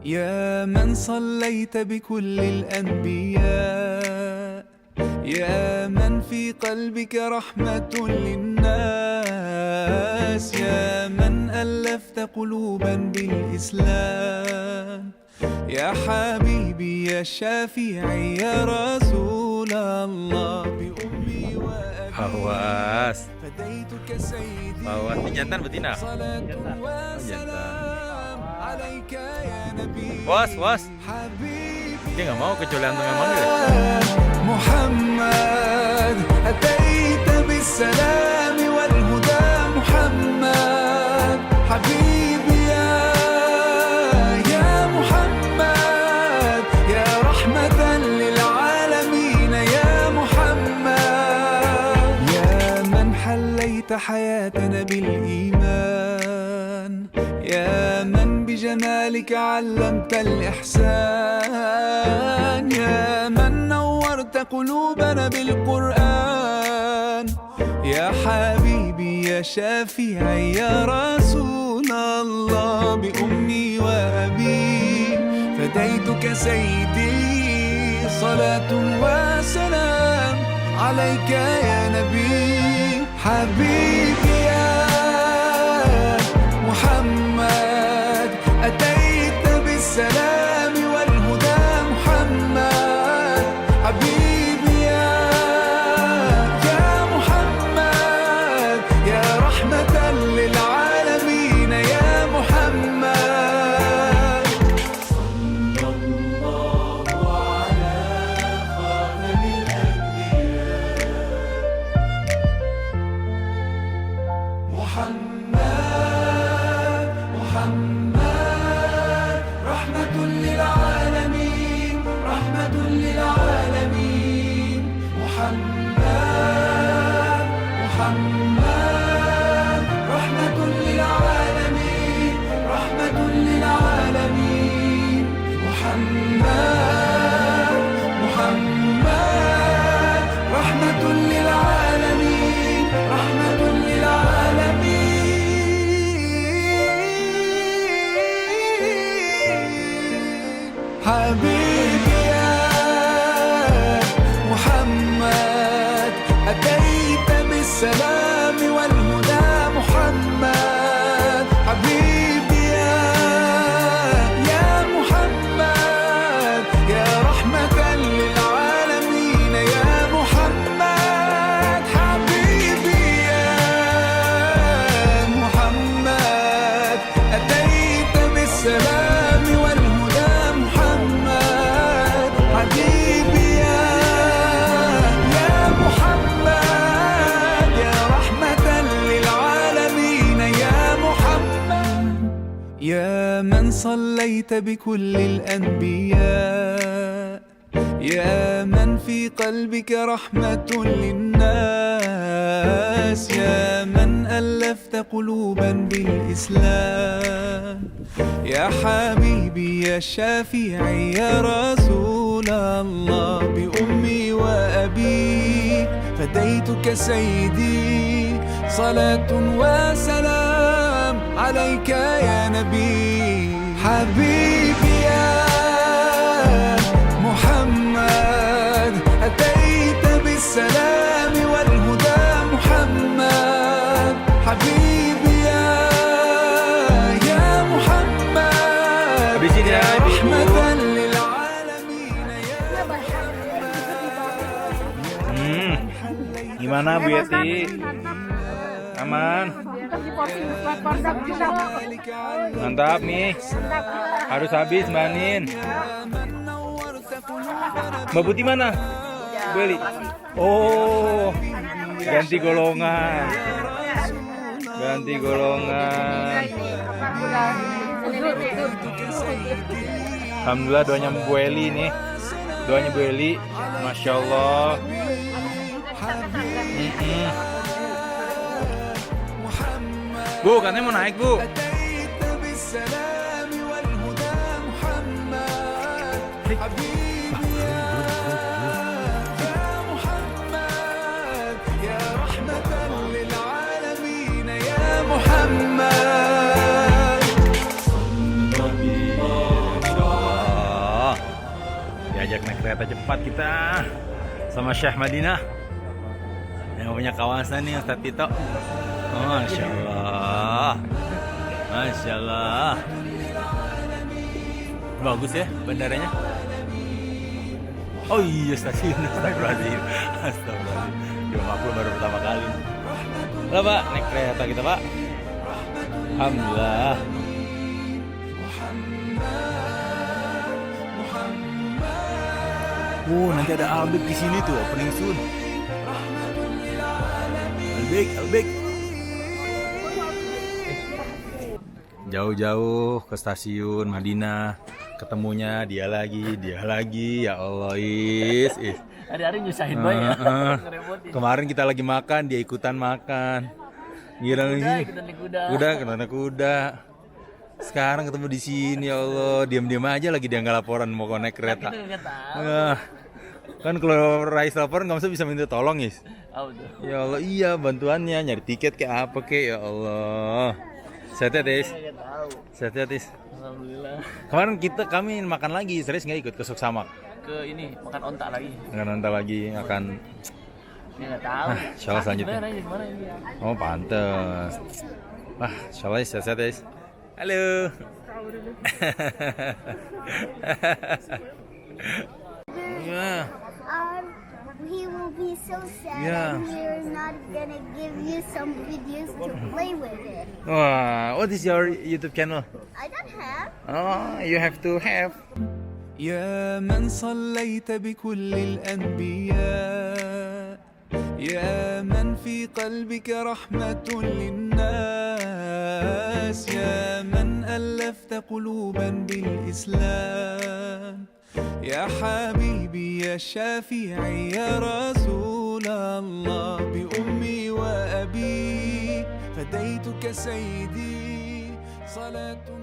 يا من صليت بكل الأنبياء، يا من في قلبك رحمة للناس، يا من ألفت قلوبا بالإسلام، يا حبيبي يا شافعي يا رسول الله، بأمي وأبي Awas, فديتك سيدي. awas. Ini jantan betina? صلاة jantan. وسلام عليك يا نبي Was. حبيبي Dia nggak mau kecuali antum yang manggil. محمد أتيت بالسلام والهدى محمد حبيبي يا محمد يا رحمة للعالمين يا محمد يا من حليت حياتنا بالإيمان يا من بجمالك علمت الإحسان يا من نورت قلوبنا بالقرآن يا حبيبي يا شافعي يا رسول الله بأمي وأبي فديتك سيدي صلاة وسلام عليك يا نبي حبيبي يا محمد أتيت بالسلام والهدى محمد حبيبي يا محمد يا رحمة للعالمين يا محمد صلى الله على خاتم الأنبياء محمد رحمة للعالمين رحمة للعالمين محمد رحمة للعالمين رحمة للعالمين محمد رحمة للعالمين رحمة للعالمين حبيبي يا محمد أتيت بالسلام والهدى محمد حبيبي يا محمد يا رحمة للعالمين يا محمد حبيبي يا محمد أتيت بالسلام والهدى محمد حبيبي يا محمد يا رحمة للعالمين يا محمد يا من صليت بكل الأنبياء يا من في قلبك رحمة للناس يا من ألفت قلوبا بالإسلام يا حبيبي يا شافعي يا رسول الله بأمي وأبي فديتك سيدي صلاة وسلام عليك يا نبي حبيبي يا محمد أتيت بالسلام والهدى محمد حبيبي يا محمد Di sini ya, يا Ibu. رحمة للعالمين يا Gimana Bu Yeti? Aman? Mantap nih. Harus habis Mbak Anin. Mbak Putih mana? Bu Eli. Oh, ganti golongan. Ganti golongan. Alhamdulillah doanya Bu Eli nih. Doanya Bu Eli. Masya Allah. Bu, katanya mau naik Bu. أتيت بالسلام والهدى محمد حبيبي يا محمد يا رحمة للعالمين يا محمد kereta cepat kita sama Syekh Madinah yang punya kawasan nih Ustadz Tito. Masya Allah, Masya Allah, bagus ya bandaranya. Oh iya, stasiun. Astagfirullahaladzim, astagfirullahaladzim. Belum, aku baru pertama kali. Lah Pak, naik kereta kita Pak. Alhamdulillah. Nanti ada Albek di sini tuh, opening soon. Albek. Jauh-jauh ke stasiun Madinah, ketemunya dia lagi, ya Allah, Is. Hari-hari nyusahin boy ya. Kemarin kita lagi makan, dia ikutan makan. Gila nih. Kuda, naik kuda. Sekarang ketemu di sini, ya Allah, diam-diam aja lagi dia nggak laporan mau naik kereta. Kan kalau Rais lapor nggak bisa minta tolong, Is. Ya Allah, iya bantuannya nyari tiket kayak apa kayak, ya Allah. Sehat ya, Is. Sehat ya, Is. Alhamdulillah. Kemarin kami makan lagi, serius nggak ikut ke Suksamak? Ke ini makan onta lagi. Makan onta lagi, akan. Ya nggak tahu. Insyaallah selanjutnya. Gimana ini? Oh pantes. Insyaallah sehat ya, Is. Halo. Yeah. He will be so sad Yeah. and we're not gonna give you some videos to play with it. Wah, what is your YouTube channel? I don't have. Oh, you have to have. يا من صليت بكل الأنبياء، يا من في قلبك رحمة للناس، يا من ألفت قلوبا بالإسلام، يا حبيبي يا شافعي يا رسول الله، بأمي وأبي فديتك سيدي صلاة